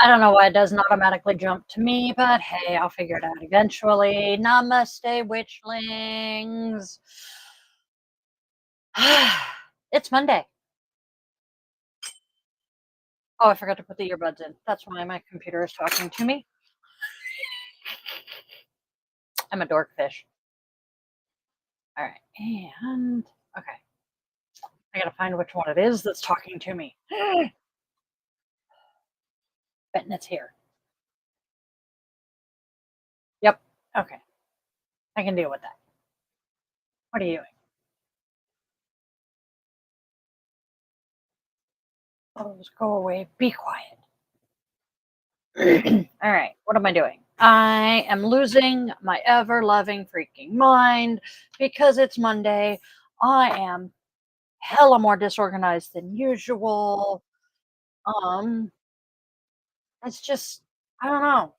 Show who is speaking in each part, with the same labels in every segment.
Speaker 1: I don't know why it doesn't automatically jump to me, but hey, I'll figure it out eventually. Namaste, witchlings. It's Monday. Oh, I forgot to put the earbuds in. That's why my computer is talking to me. I'm a dorkfish. All right. And okay. I gotta find which one it is that's talking to me. Betting it's here. Yep. Okay. I can deal with that. What are you doing? Oh, just go away. Be quiet. All right. What am I doing? I am losing my ever loving freaking mind because it's Monday. I am hella more disorganized than usual. Um, it's just, I don't know.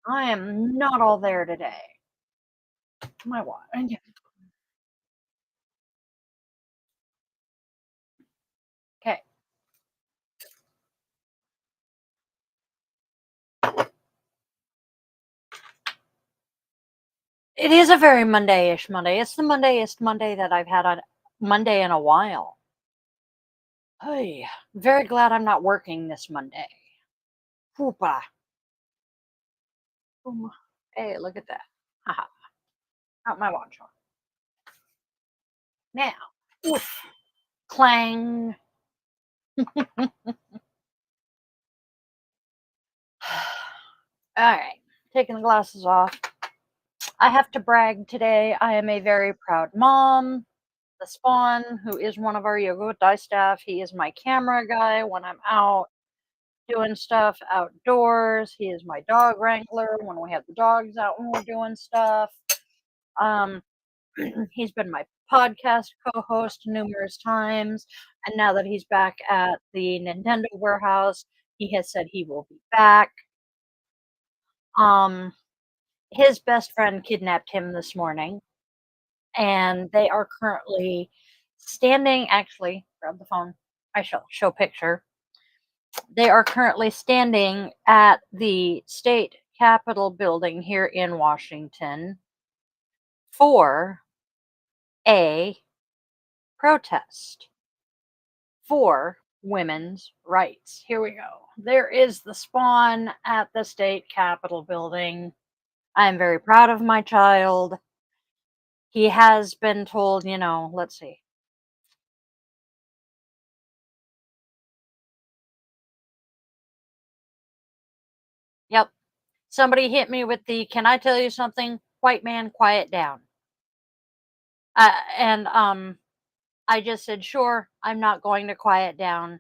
Speaker 1: I am not all there today. My what? Okay. It is a very Monday-ish Monday. It's the Monday-ist Monday that I've had on Monday in a while. Hey, very glad I'm not working this Monday. Hoopa. Boom. Hey, look at that. Haha. Got my watch on. Now, oof, clang. All right, taking the glasses off. I have to brag today. I am a very proud mom. The Spawn, who is one of our yoga with Dye staff, he is my camera guy when I'm out doing stuff outdoors. He is my dog wrangler when we have the dogs out when we're doing stuff. Um, he's been my podcast co-host numerous times, and now that he's back at the Nintendo warehouse, he has said he will be back. Um, his best friend kidnapped him this morning, and they are currently standing. Actually, grab the phone. I shall show picture. They are currently standing at the state capitol building here in Washington for a protest for women's rights. Here we go. There is the Spawn at the state capitol building. I am very proud of my child. He has been told, let's see. Yep. Somebody hit me with the, can I tell you something? White man, quiet down. And I just said, sure, I'm not going to quiet down.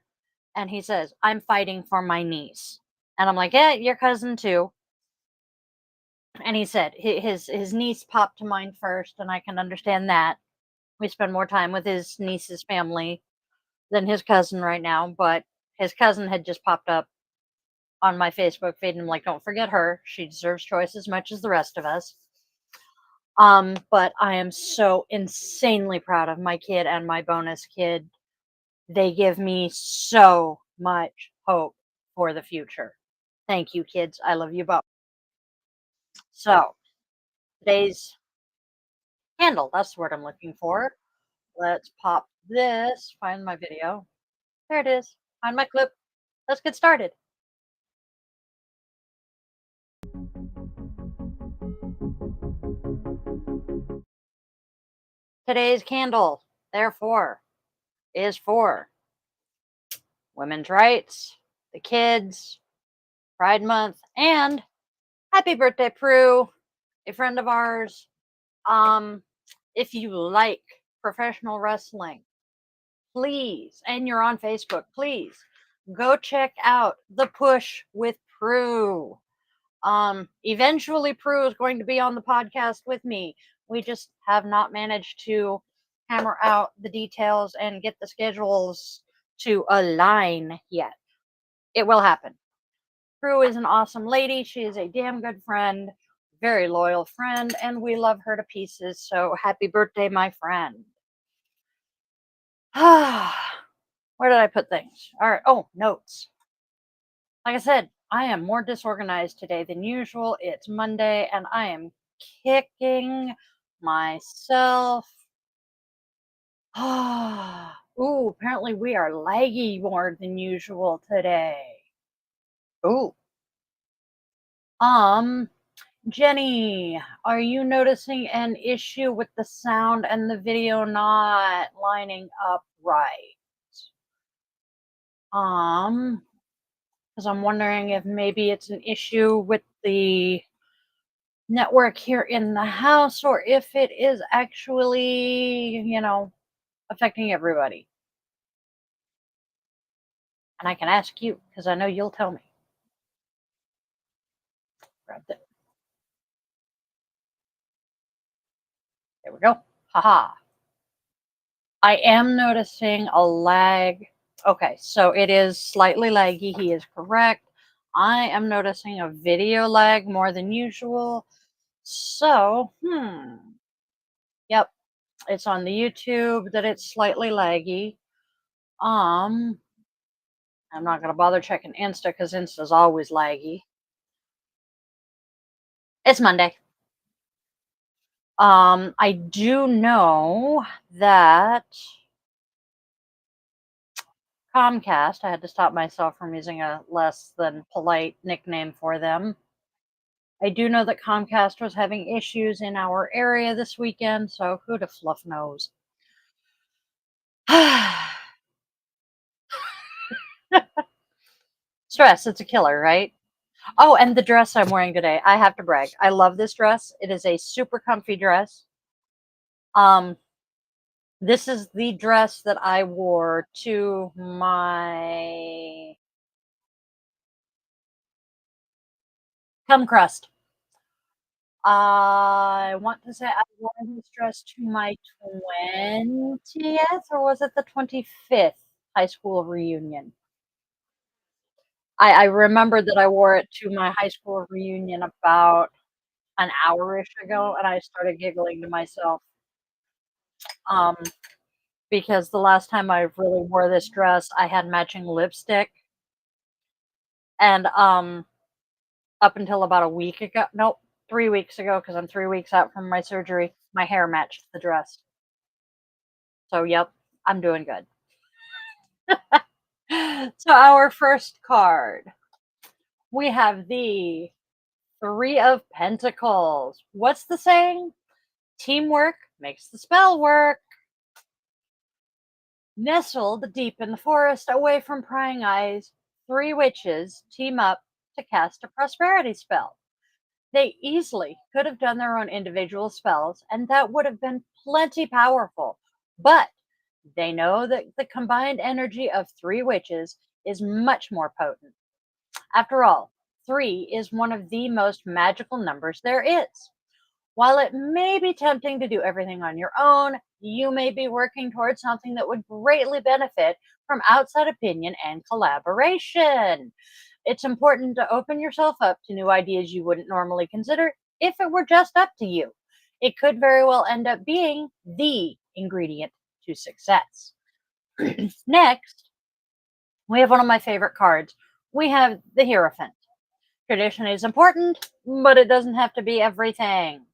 Speaker 1: And he says, I'm fighting for my niece. And I'm like, yeah, your cousin too. And he said his niece popped to mind first, and I can understand that. We spend more time with his niece's family than his cousin right now, but his cousin had just popped up on my Facebook feed, and I'm like, don't forget her. She deserves choice as much as the rest of us. But I am so insanely proud of my kid and my bonus kid. They give me so much hope for the future. Thank you, kids. I love you both. So, today's candle, that's the word I'm looking for. Let's pop this, find my video. There it is. Find my clip. Let's get started. Today's candle, therefore, is for women's rights, the kids, Pride Month, and happy birthday, Prue, a friend of ours. Um, if you like professional wrestling, please, and you're on Facebook, please go check out The Push with Prue. Eventually Prue is going to be on the podcast with me. We just have not managed to hammer out the details and get the schedules to align yet. It will happen. Prue is an awesome lady. She is a damn good friend, very loyal friend, and we love her to pieces. So happy birthday, my friend. Where did I put things? All right. Oh, notes. Like I said, I am more disorganized today than usual. It's Monday and I am kicking myself. Ooh, apparently we are laggy more than usual today. Ooh. Um, Jenny, are you noticing an issue with the sound and the video not lining up right? Because I'm wondering if maybe it's an issue with the network here in the house or if it is actually, affecting everybody. And I can ask you because I know you'll tell me. Grab it. There we go. Haha. I am noticing a lag. Okay, so it is slightly laggy. He is correct. I am noticing a video lag more than usual. So, yep, it's on the YouTube that it's slightly laggy. Um, I'm not gonna bother checking Insta because Insta's always laggy. It's Monday. I do know that Comcast, I had to stop myself from using a less than polite nickname for them. I do know that Comcast was having issues in our area this weekend, so who the fluff knows? Stress, it's a killer, right? Oh, and the dress I'm wearing today, I have to brag. I love this dress. It is a super comfy dress. Um, this is the dress that I wore to my cum crust. I want to say I wore this dress to my 20th, or was it the 25th high school reunion? I remember that I wore it to my high school reunion about an hour-ish ago, and I started giggling to myself, um, because the last time I really wore this dress, I had matching lipstick, and, up until about a week ago, nope, 3 weeks ago, because 'cause I'm 3 weeks out from my surgery, my hair matched the dress. So, yep, I'm doing good. So, our first card, we have the 3 of Pentacles. What's the saying? Teamwork makes the spell work. Nestled deep in the forest, away from prying eyes, 3 witches team up to cast a prosperity spell. They easily could have done their own individual spells, and that would have been plenty powerful. But they know that the combined energy of 3 witches is much more potent. After all, 3 is one of the most magical numbers there is. While it may be tempting to do everything on your own, you may be working towards something that would greatly benefit from outside opinion and collaboration. It's important to open yourself up to new ideas you wouldn't normally consider if it were just up to you. It could very well end up being the ingredient to success. Next, we have one of my favorite cards. We have the Hierophant. Tradition is important, but it doesn't have to be everything.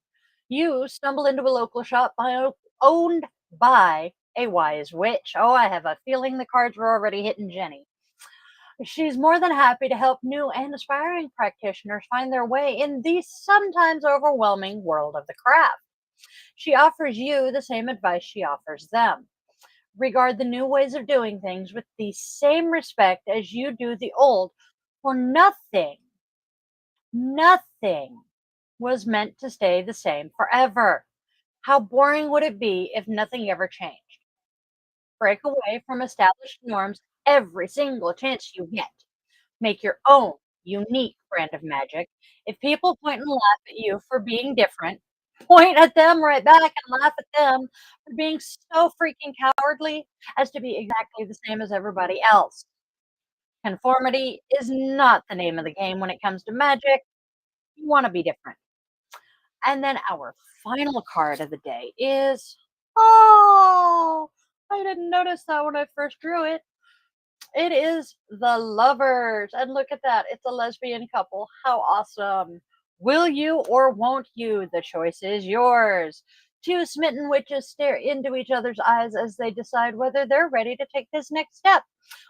Speaker 1: You stumble into a local shop owned by a wise witch. Oh, I have a feeling the cards were already hitting Jenny. She's more than happy to help new and aspiring practitioners find their way in the sometimes overwhelming world of the craft. She offers you the same advice she offers them. Regard the new ways of doing things with the same respect as you do the old, for nothing was meant to stay the same forever. How boring would it be if nothing ever changed? Break away from established norms every single chance you get. Make your own unique brand of magic. If people point and laugh at you for being different, point at them right back and laugh at them for being so freaking cowardly as to be exactly the same as everybody else. Conformity is not the name of the game when it comes to magic. You want to be different. And then our final card of the day is, oh, I didn't notice that when I first drew it. It is the lovers. And look at that. It's a lesbian couple. How awesome. Will you or won't you? The choice is yours. Two smitten witches stare into each other's eyes as they decide whether they're ready to take this next step.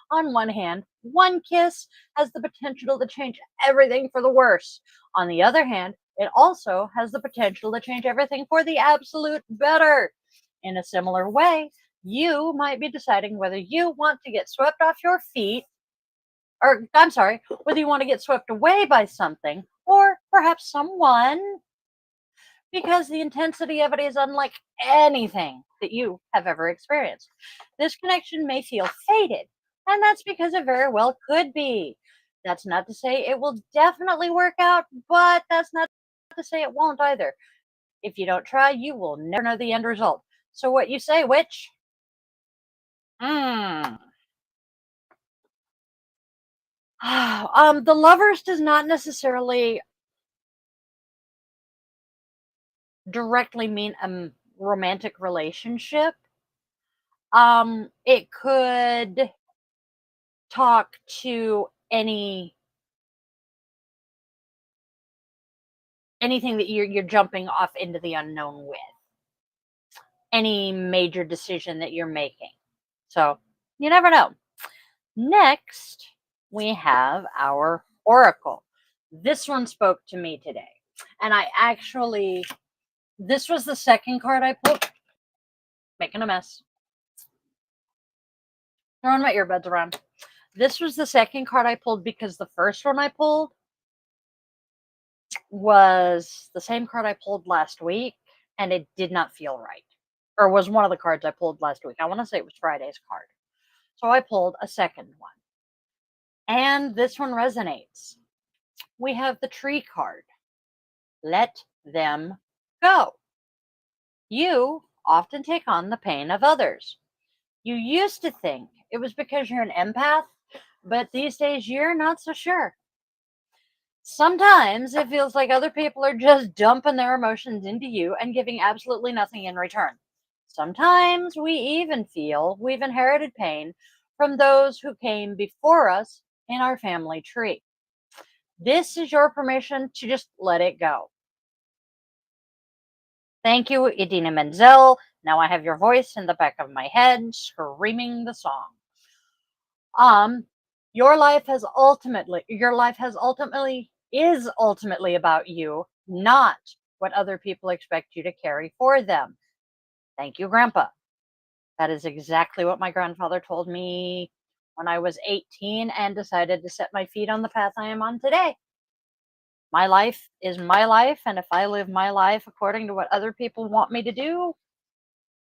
Speaker 1: On one hand, one kiss has the potential to change everything for the worse. On the other hand, it also has the potential to change everything for the absolute better. In a similar way, you might be deciding whether you want to get swept off your feet, or I'm sorry, whether you want to get swept away by something, or perhaps someone, because the intensity of it is unlike anything that you have ever experienced. This connection may feel faded, and that's because it very well could be. That's not to say it will definitely work out, but that's not to say it won't either. If you don't try, you will never know the end result. So, what you say, witch? Hmm. The lovers does not necessarily directly mean a romantic relationship. It could talk to anything that you're jumping off into the unknown with, any major decision that you're making. So you never know. Next, we have our oracle. This one spoke to me today, and I actually this was the second card I pulled. Making a mess, throwing my earbuds around. This was the second card I pulled because the first one I pulled was the same card I pulled last week, and it did not feel right. Or was one of the cards I pulled last week. I want to say it was Friday's card. So I pulled a second one. And this one resonates. We have the tree card. Let them go. You often take on the pain of others. You used to think it was because you're an empath, but these days you're not so sure. Sometimes it feels like other people are just dumping their emotions into you and giving absolutely nothing in return. Sometimes we even feel we've inherited pain from those who came before us in our family tree. This is your permission to just let it go. Thank you, Idina Menzel. Now I have your voice in the back of my head screaming the song. Um, your life is ultimately about you, not what other people expect you to carry for them. Thank you, Grandpa. That is exactly what my grandfather told me when I was 18 and decided to set my feet on the path I am on today. My life is my life, and if I live my life according to what other people want me to do,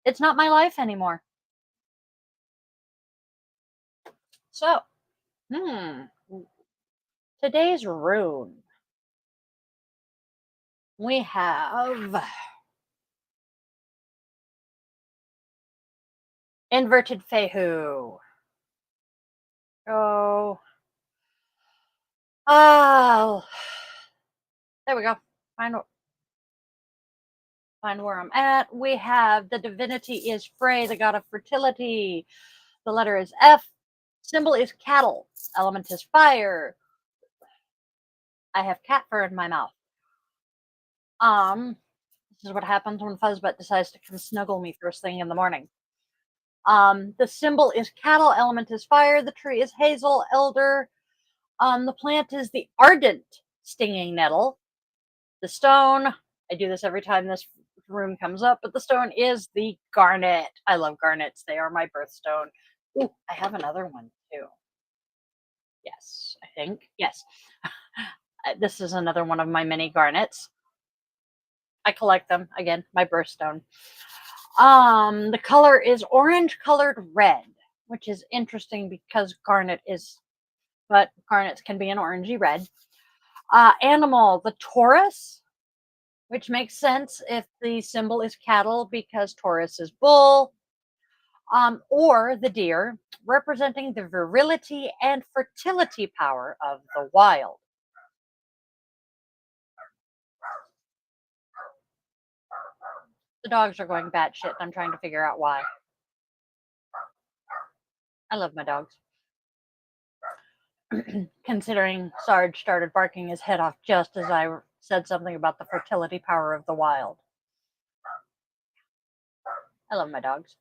Speaker 1: it's not my life anymore. So, hmm, today's rune. We have inverted Fehu. Oh, oh, there we go. Find find where I'm at. We have the divinity is Frey, the god of fertility. The letter is F. Symbol is cattle. Element is fire. I have cat fur in my mouth. This is what happens when Fuzzbutt decides to come snuggle me first thing in the morning. The symbol is cattle. Element is fire. The tree is hazel, elder. The plant is the ardent stinging nettle. The stone, I do this every time this room comes up, but the stone is the garnet. I love garnets. They are my birthstone. Ooh, I have another one too. Yes, I think. Yes. This is another one of my many garnets. I collect them. Again, my birthstone. The color is orange colored red, which is interesting because but garnets can be an orangey red. Animal, the Taurus, which makes sense if the symbol is cattle because Taurus is bull. Or the deer, representing the virility and fertility power of the wild. The dogs are going batshit. I'm trying to figure out why. I love my dogs. considering Sarge started barking his head off just as I said something about the fertility power of the wild. I love my dogs.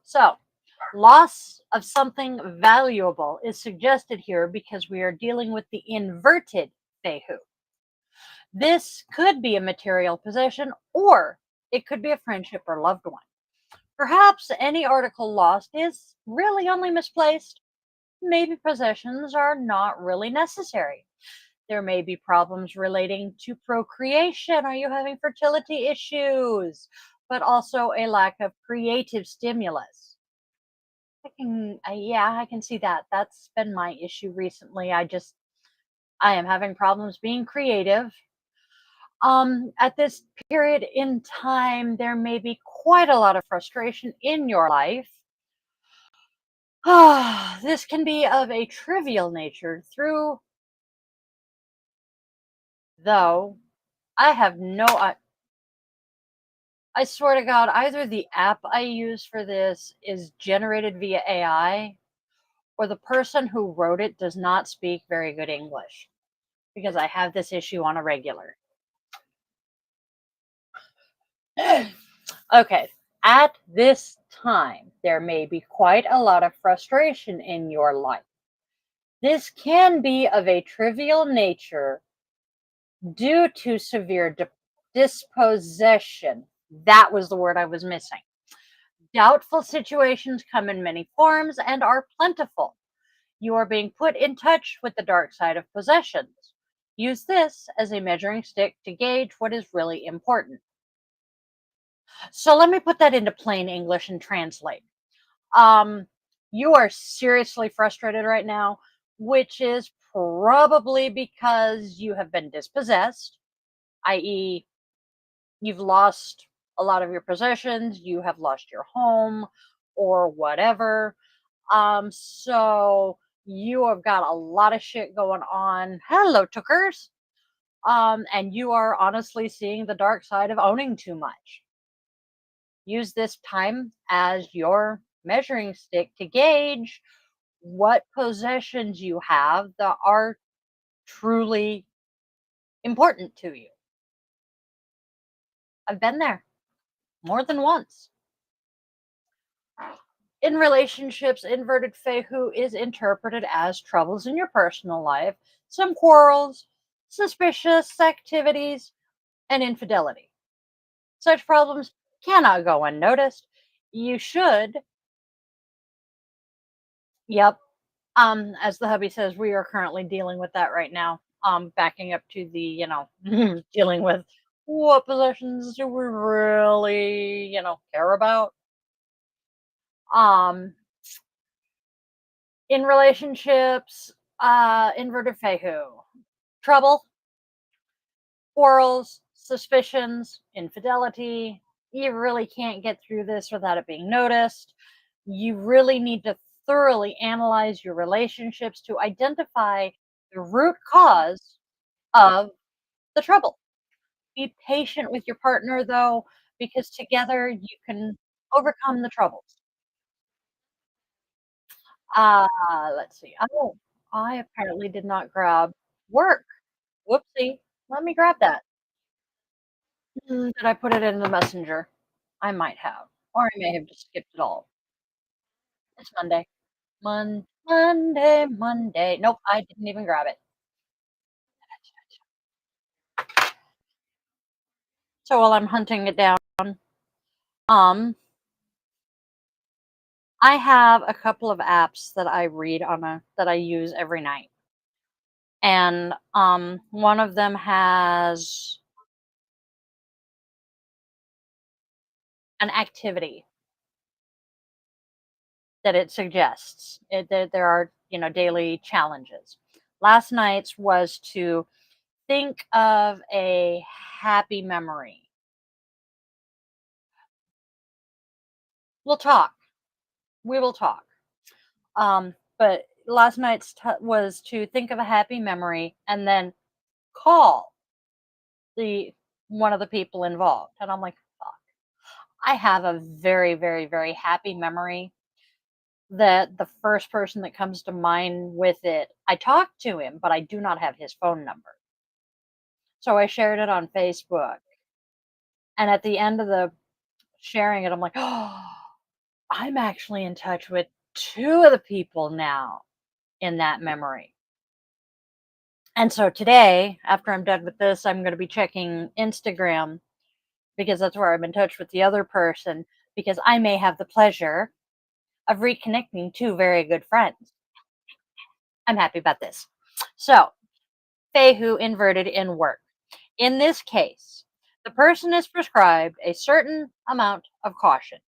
Speaker 1: So, loss of something valuable is suggested here because we are dealing with the inverted Fehu. This could be a material possession or it could be a friendship or loved one. Perhaps any article lost is really only misplaced. Maybe possessions are not really necessary. There may be problems relating to procreation. Are you having fertility issues? But also a lack of creative stimulus. Yeah, I can see that. That's been my issue recently. I am having problems being creative. At this period in time, there may be quite a lot of frustration in your life. This can be of a trivial nature through, though, I have no, I swear to God, either the app I use for this is generated via AI or the person who wrote it does not speak very good English because I have this issue on a regular. Okay, at this time, there may be quite a lot of frustration in your life. This can be of a trivial nature due to severe dispossession. That was the word I was missing. Doubtful situations come in many forms and are plentiful. You are being put in touch with the dark side of possessions. Use this as a measuring stick to gauge what is really important. So let me put that into plain English and translate. Um, you are seriously frustrated right now, which is probably because you have been dispossessed, i.e., you've lost a lot of your possessions, you have lost your home, or whatever. So you have got a lot of shit going on. Hello, tookers. And you are honestly seeing the dark side of owning too much. Use this time as your measuring stick to gauge what possessions you have that are truly important to you. I've been there more than once. In relationships, inverted Fehu is interpreted as troubles in your personal life, some quarrels, suspicious activities, and infidelity. Such problems cannot go unnoticed. You should, yep. As the hubby says, we are currently dealing with that right now. Backing up to the, dealing with what possessions do we really, care about. Um, in relationships, inverted Fehu, trouble, quarrels, suspicions, infidelity. You really can't get through this without it being noticed. You really need to thoroughly analyze your relationships to identify the root cause of the trouble. Be patient with your partner, though, because together you can overcome the troubles. Uh, let's see. Oh, I apparently did not grab work. Whoopsie. Let me grab that. Did I put it in the messenger? I might have, or I may have just skipped it all. It's Monday. Monday. Nope, I didn't even grab it. So while I'm hunting it down, um, I have a couple of apps that I read on a that I use every night. And one of them has an activity that it suggests. There are, daily challenges. Last night's was to think of a happy memory. We'll talk. We will talk. But last night's was to think of a happy memory and then call the one of the people involved. And I'm like, fuck. I have a very, very, very happy memory that the first person that comes to mind with it, I talked to him, but I do not have his phone number. So I shared it on Facebook. And at the end of the sharing it, I'm like, oh, I'm actually in touch with two of the people now in that memory. And so today, after I'm done with this, I'm going to be checking Instagram because that's where I'm in touch with the other person because I may have the pleasure of reconnecting two very good friends. I'm happy about this. So, Fehu inverted in work. In this case, the person is prescribed a certain amount of caution.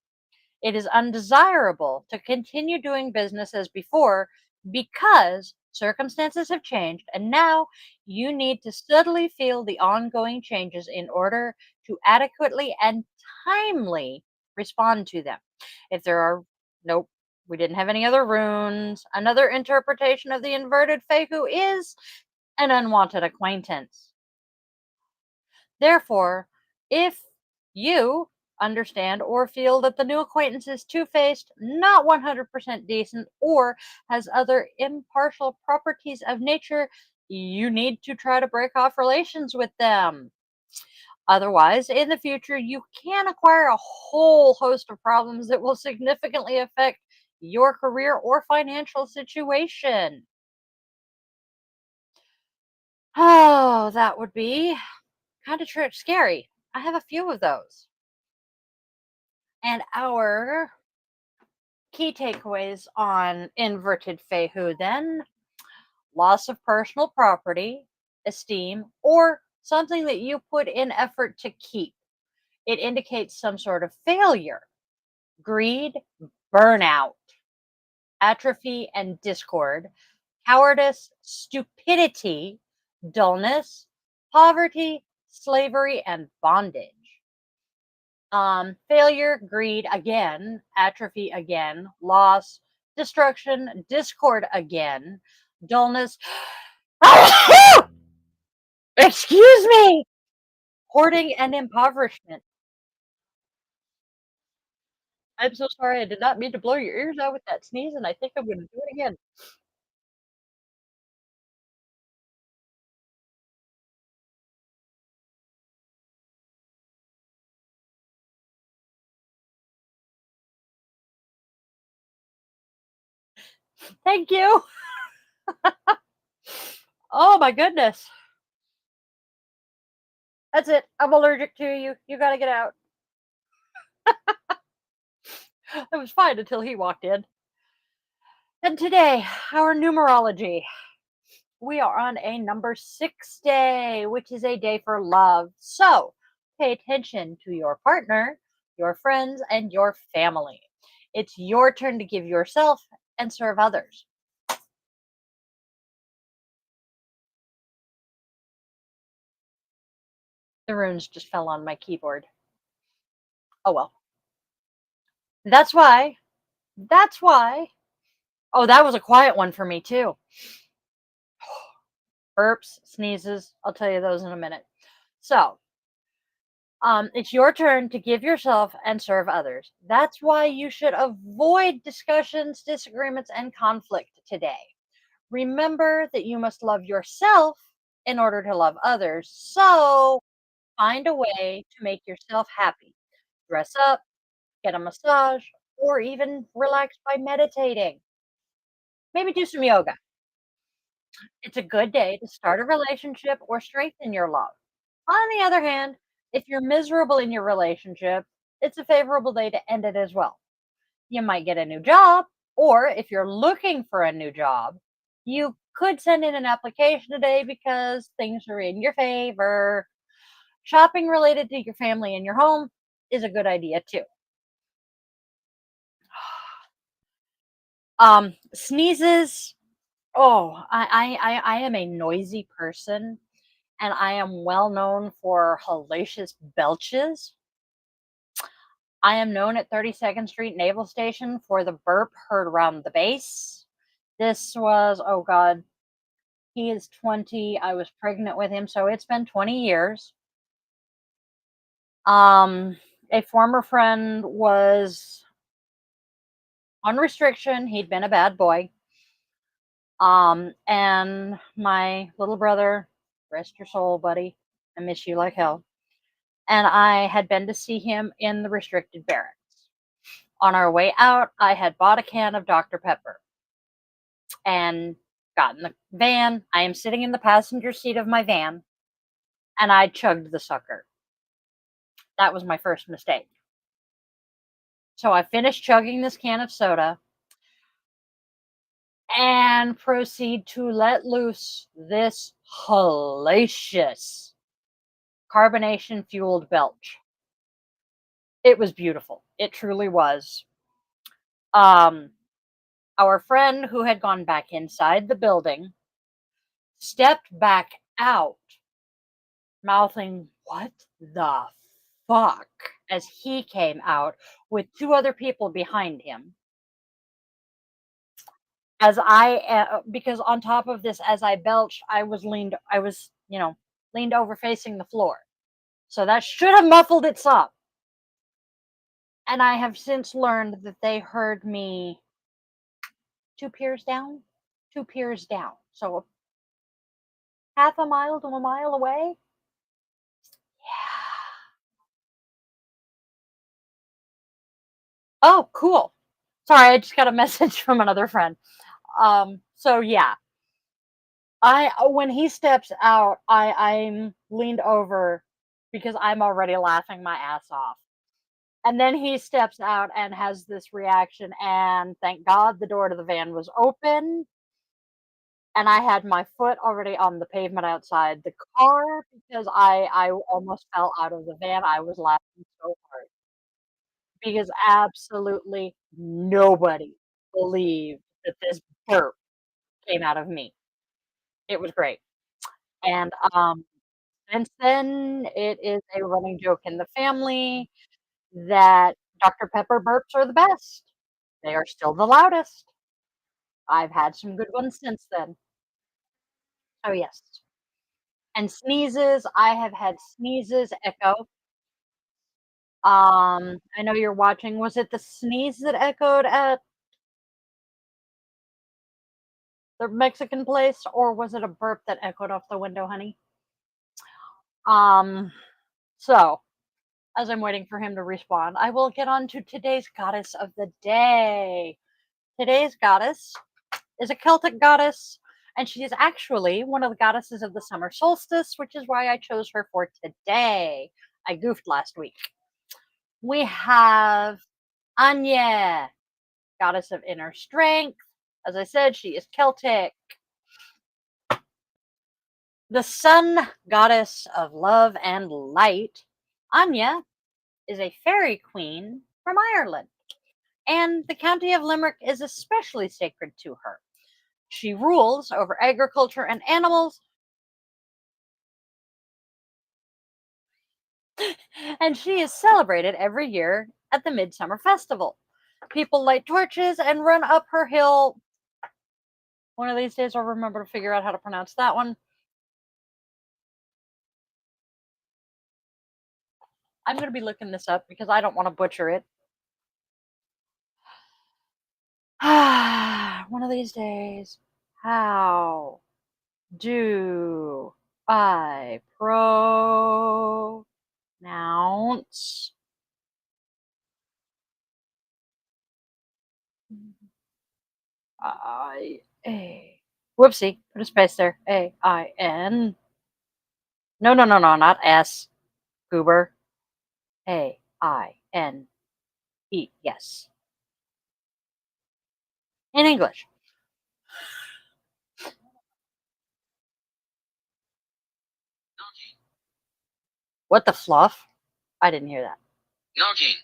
Speaker 1: It is undesirable to continue doing business as before because circumstances have changed and now you need to steadily feel the ongoing changes in order to adequately and timely respond to them. If there are, nope, we didn't have any other runes. Another interpretation of the inverted Fehu is an unwanted acquaintance. Therefore, if you understand or feel that the new acquaintance is two faced, not 100% decent, or has other impartial properties of nature, you need to try to break off relations with them. Otherwise, in the future, you can acquire a whole host of problems that will significantly affect your career or financial situation. Oh, that would be kind of scary. I have a few of those. And our key takeaways on inverted Fehu then: loss of personal property, esteem, or something that you put in effort to keep. It indicates some sort of failure, greed, burnout, atrophy and discord, cowardice, stupidity, dullness, poverty, slavery, and bondage. Failure, greed again, atrophy again, loss, destruction, discord again, dullness. Excuse me, hoarding and impoverishment. I'm so sorry. I did not mean to blow your ears out with that sneeze, and I think I'm going to do it again. Thank you. Oh my goodness. That's it. I'm allergic to you. You got to get out. It was fine until he walked in. And today, our numerology. We are on a number 6 day, which is a day for love. So pay attention to your partner, your friends, and your family. It's your turn to give yourself and serve others. The runes just fell on my keyboard. Oh well. That's why. That's why. Oh, that was a quiet one for me too. Burps, sneezes. I'll tell you those in a minute. So, it's your turn to give yourself and serve others. That's why you should avoid discussions, disagreements, and conflict today. Remember that you must love yourself in order to love others. So find a way to make yourself happy. Dress up, get a massage, or even relax by meditating. Maybe do some yoga. It's a good day to start a relationship or strengthen your love. On the other hand, if you're miserable in your relationship, it's a favorable day to end it as well. You might get a new job, or if you're looking for a new job, you could send in an application today because things are in your favor. Shopping related to your family and your home is a good idea too. Sneezes. Oh, I am a noisy person and I am well known for hellacious belches. I am known at 32nd Street Naval Station for the burp heard around the base. This was, oh God, he is 20. I was pregnant with him, so it's been 20 years. Um, a former friend was on restriction. He'd been a bad boy. And my little brother, rest your soul, buddy. I miss you like hell. And I had been to see him in the restricted barracks. On our way out, I had bought a can of Dr. Pepper and got in the van. I am sitting in the passenger seat of my van and I chugged the sucker. That was my first mistake. So I finished chugging this can of soda and proceed to let loose this hellacious carbonation fueled belch. It was beautiful. It truly was. Um, our friend who had gone back inside the building stepped back out, mouthing, "What the fuck?" as he came out with two other people behind him. Because on top of this, as I belched, I was, leaned over facing the floor. So that should have muffled it some. And I have since learned that they heard me two piers down, two piers down. So half a mile to a mile away. Yeah. Oh, cool. Sorry, I just got a message from another friend. So yeah, when he steps out, I'm leaned over because I'm already laughing my ass off. And then he steps out and has this reaction, and thank God the door to the van was open, and I had my foot already on the pavement outside the car because I almost fell out of the van. I was laughing so hard because absolutely nobody believed that this burp came out of me. It was great. And, since then, it is a running joke in the family that Dr. Pepper burps are the best. They are still the loudest. I've had some good ones since then. Oh, yes. And sneezes, I have had sneezes echo. I know you're watching. Was it the sneeze that echoed at the Mexican place, or was it a burp that echoed off the window, honey? Um, so as I'm waiting for him to respond, I will get on to today's goddess of the day. Today's goddess is a Celtic goddess, and she is actually one of the goddesses of the summer solstice, which is why I chose her for today. I goofed last week. We have Anya, goddess of inner strength. As I said, she is Celtic. The sun goddess of love and light. Anya is a fairy queen from Ireland, and the county of Limerick is especially sacred to her. She rules over agriculture and animals, and she is celebrated every year at the Midsummer Festival. People light torches and run up her hill. One of these days, I'll remember to figure out how to pronounce that one. I'm going to be looking this up because I don't want to butcher it. One of these days, how do I pronounce I A? Whoopsie, put a space there. A-I-N. No, no, no, no, not S. Goober. A-I-N-E. Yes. In English. What the fluff? I didn't hear that.
Speaker 2: Knocking.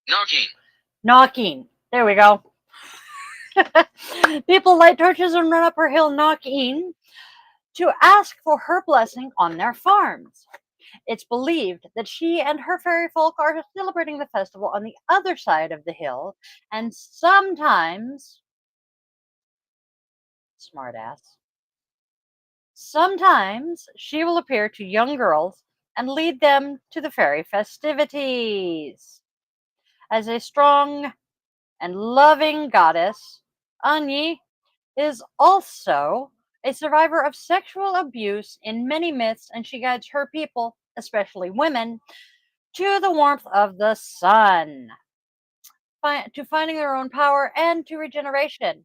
Speaker 2: Knocking.
Speaker 1: Knocking. There we go. People light torches and run up her hill knocking to ask for her blessing on their farms. It's believed that she and her fairy folk are celebrating the festival on the other side of the hill, and smartass, sometimes she will appear to young girls and lead them to the fairy festivities. As a strong and loving goddess, Anya is also a survivor of sexual abuse in many myths, and she guides her people, especially women, to the warmth of the sun, to finding their own power and to regeneration.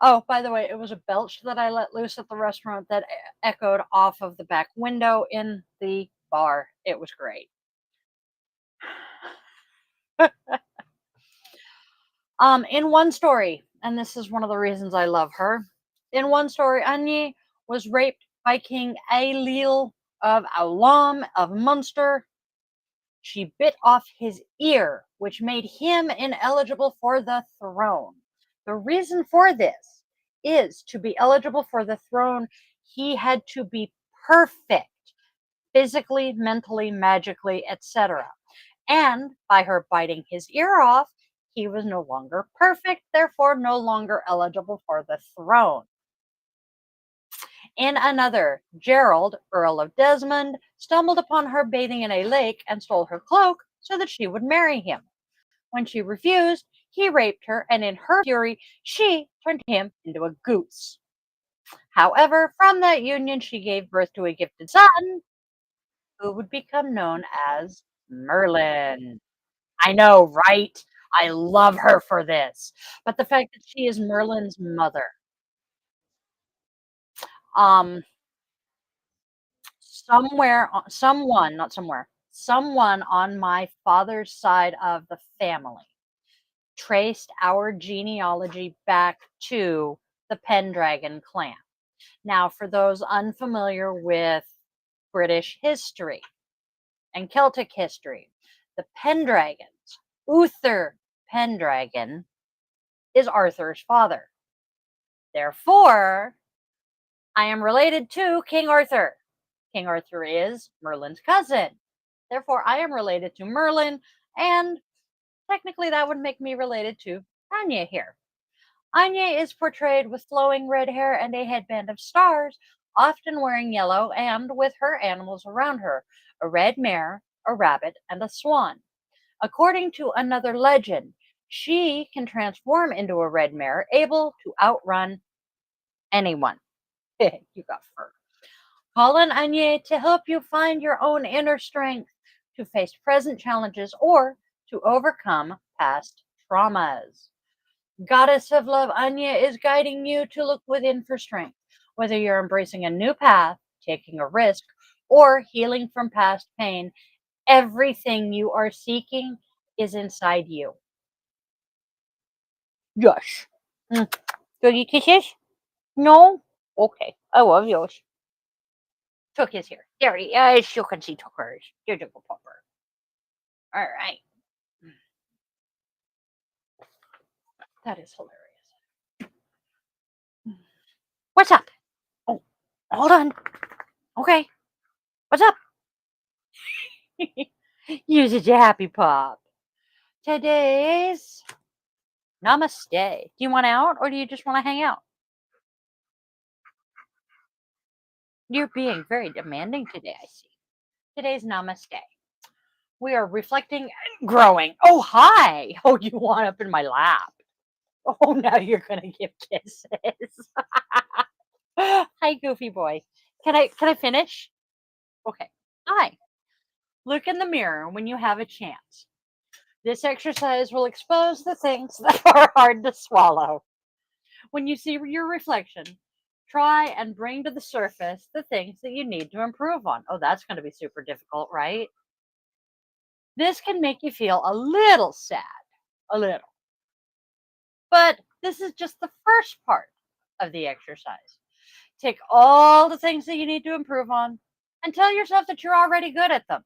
Speaker 1: Oh, by the way, it was a belch that I let loose at the restaurant that echoed off of the back window in the bar. It was great. In one story, and this is one of the reasons I love her. In one story, Anya was raped by King Ailil of Aulam of Munster. She bit off his ear, which made him ineligible for the throne. The reason for this is to be eligible for the throne, he had to be perfect physically, mentally, magically, etc. And by her biting his ear off, he was no longer perfect, therefore no longer eligible for the throne. In another, Gerald, Earl of Desmond, stumbled upon her bathing in a lake and stole her cloak so that she would marry him. When she refused, he raped her, and in her fury, she turned him into a goose. However, from that union, she gave birth to a gifted son who would become known as Merlin. I know, right? I love her for this. But the fact that she is Merlin's mother. Um, not somewhere, someone on my father's side of the family traced our genealogy back to the Pendragon clan. Now, for those unfamiliar with British history and Celtic history, the Pendragons, Uther Pendragon, is Arthur's father. Therefore, I am related to King Arthur. King Arthur is Merlin's cousin. Therefore, I am related to Merlin, and technically that would make me related to Anya here. Anya is portrayed with flowing red hair and a headband of stars, often wearing yellow, and with her animals around her, a red mare, a rabbit, and a swan. According to another legend, she can transform into a red mare, able to outrun anyone. You got fur. Call on Anya to help you find your own inner strength to face present challenges or to overcome past traumas. Goddess of Love Anya is guiding you to look within for strength, whether you're embracing a new path, taking a risk, or healing from past pain. Everything you are seeking is inside you. Yes. Doggy kisses? No? Okay. I love yours. Took his here. There he is. You can see took hers. Here's a good pupper. All right. That is hilarious. What's up? Oh, hold on. Okay. What's up? Use it, you happy pop. Today's Namaste. Do you want out or do you just want to hang out? You're being very demanding today, I see. Today's Namaste. We are reflecting and growing. Oh, hi. Oh, you want up in my lap. Oh, now you're going to give kisses. Hi, goofy boy. Can I finish? Okay. Hi. Look in the mirror when you have a chance. This exercise will expose the things that are hard to swallow. When you see your reflection, try and bring to the surface the things that you need to improve on. Oh, that's going to be super difficult, right? This can make you feel a little sad, a little. But this is just the first part of the exercise. Take all the things that you need to improve on and tell yourself that you're already good at them.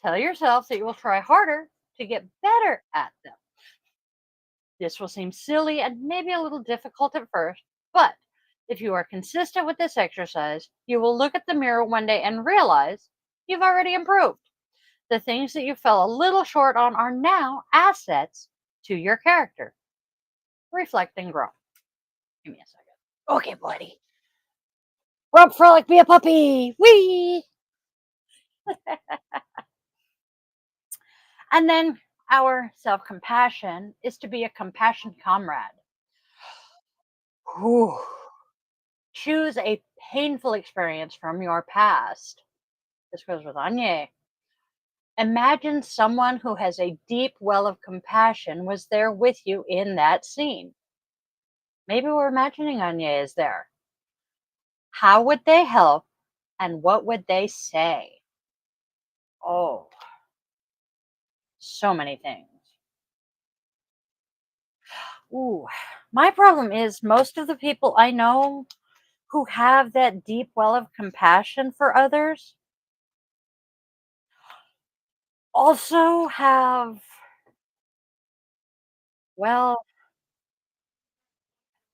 Speaker 1: Tell yourself that you will try harder to get better at them. This will seem silly and maybe a little difficult at first, but if you are consistent with this exercise, you will look at the mirror one day and realize you've already improved. The things that you fell a little short on are now assets to your character. Reflect and grow. Give me a second. Okay, buddy. Rump frolic, be a puppy. Wee! And then our self compassion is to be a compassion comrade. Whew. Choose a painful experience from your past. This goes with Anya. Imagine someone who has a deep well of compassion was there with you in that scene. Maybe we're imagining Anya is there. How would they help and what would they say? Oh, so many things. Ooh, my problem is most of the people I know who have that deep well of compassion for others also have, well,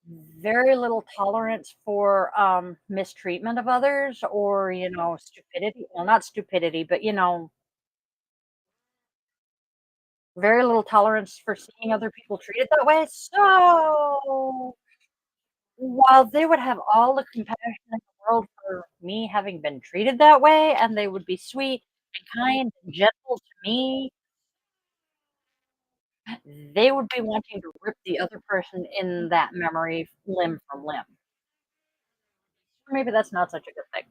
Speaker 1: very little tolerance for mistreatment of others or, stupidity. Well, not stupidity, but, very little tolerance for seeing other people treated that way. So while they would have all the compassion in the world for me having been treated that way, and they would be sweet and kind and gentle to me, they would be wanting to rip the other person in that memory limb from limb. Maybe that's not such a good thing.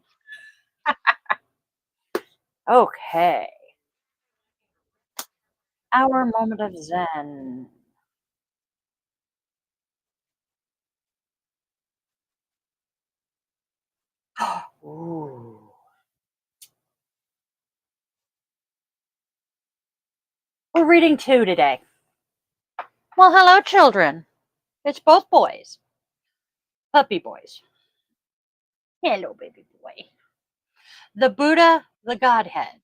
Speaker 1: Okay, our moment of zen. Ooh. We're reading 2 today. Well, hello, children. It's both boys, puppy boys. Hello, baby boy. The Buddha, the Godhead,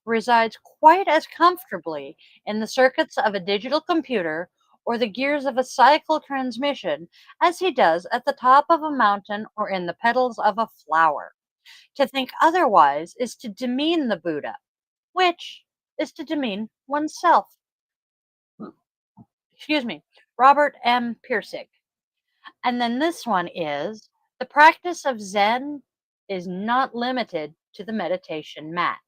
Speaker 1: resides quite as comfortably in the circuits of a digital computer or the gears of a cycle transmission as he does at the top of a mountain or in the petals of a flower. To think otherwise is to demean the Buddha, which is to demean oneself. Excuse me, Robert M. Pirsig. And then this one is the practice of Zen is not limited to the meditation mat.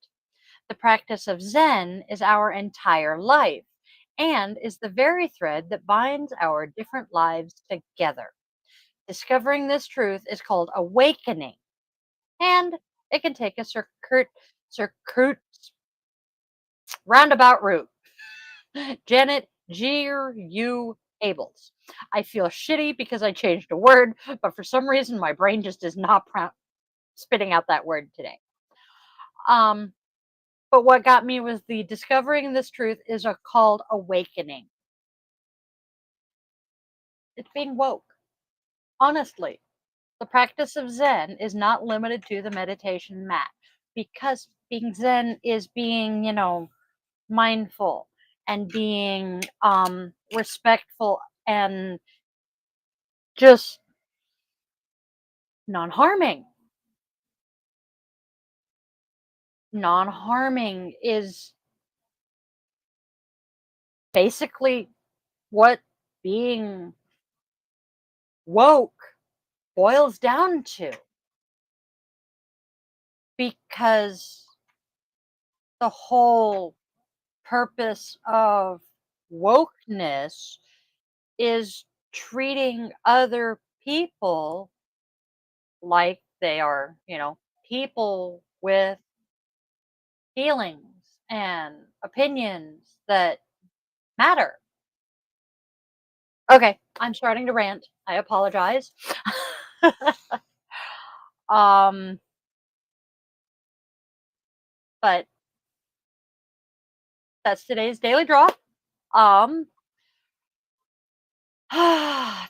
Speaker 1: The practice of Zen is our entire life and is the very thread that binds our different lives together. Discovering this truth is called awakening, and it can take a circuit roundabout route. Janet G. Abels. I feel shitty because I changed a word, but for some reason my brain just is not spitting out that word today. Um, but what got me was the discovering this truth is a called awakening. It's being woke. Honestly, the practice of Zen is not limited to the meditation mat because being Zen is being, mindful and being respectful and just non-harming. Non-harming is basically what being woke boils down to because the whole purpose of wokeness is treating other people like they are, people with feelings and opinions that matter. Okay, I'm starting to rant. I apologize. um, but that's today's daily draw. Um,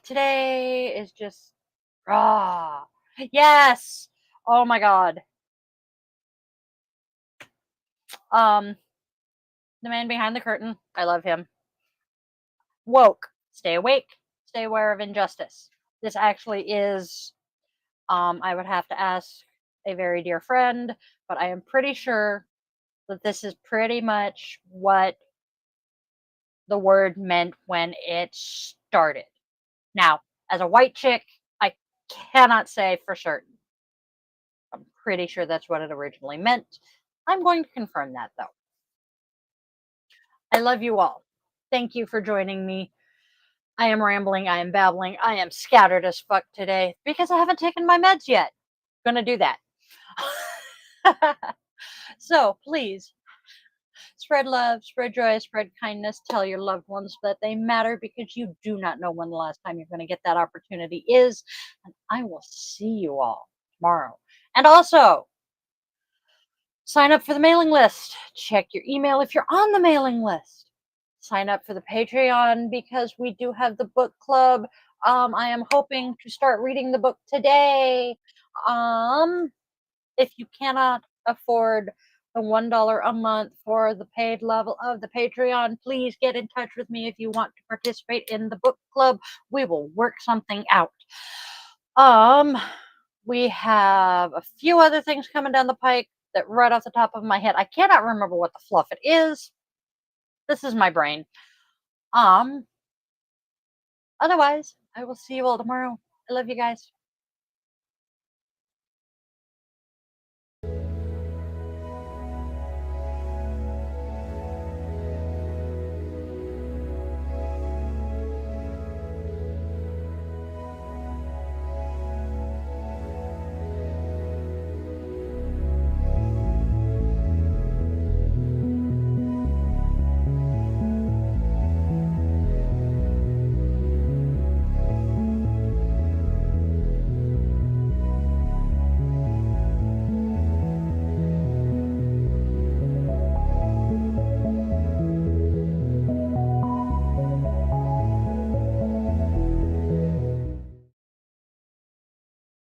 Speaker 1: today is just raw. Yes. Oh my god. Um, the man behind the curtain. I love him. Woke. Stay awake. Stay aware of injustice. This actually is I would have to ask a very dear friend, but I am pretty sure that this is pretty much what the word meant when it started. Now, as a white chick, I cannot say for certain. I'm pretty sure that's what it originally meant. I'm going to confirm that though. I love you all. Thank you for joining me. I am rambling, I am babbling, I am scattered as fuck today because I haven't taken my meds yet. Gonna do that. So please spread love, spread joy, spread kindness. Tell your loved ones that they matter because you do not know when the last time you're going to get that opportunity is. And I will see you all tomorrow. And also, sign up for the mailing list. Check your email if you're on the mailing list. Sign up for the Patreon because we do have the book club. I am hoping to start reading the book today. Um, if you cannot afford the $1 a month for the paid level of the Patreon, please get in touch with me if you want to participate in the book club. We will work something out. Um, we have a few other things coming down the pike that right off the top of my head, I cannot remember what the fluff it is. This is my brain. Um, Otherwise, I will see you all tomorrow. I love you guys.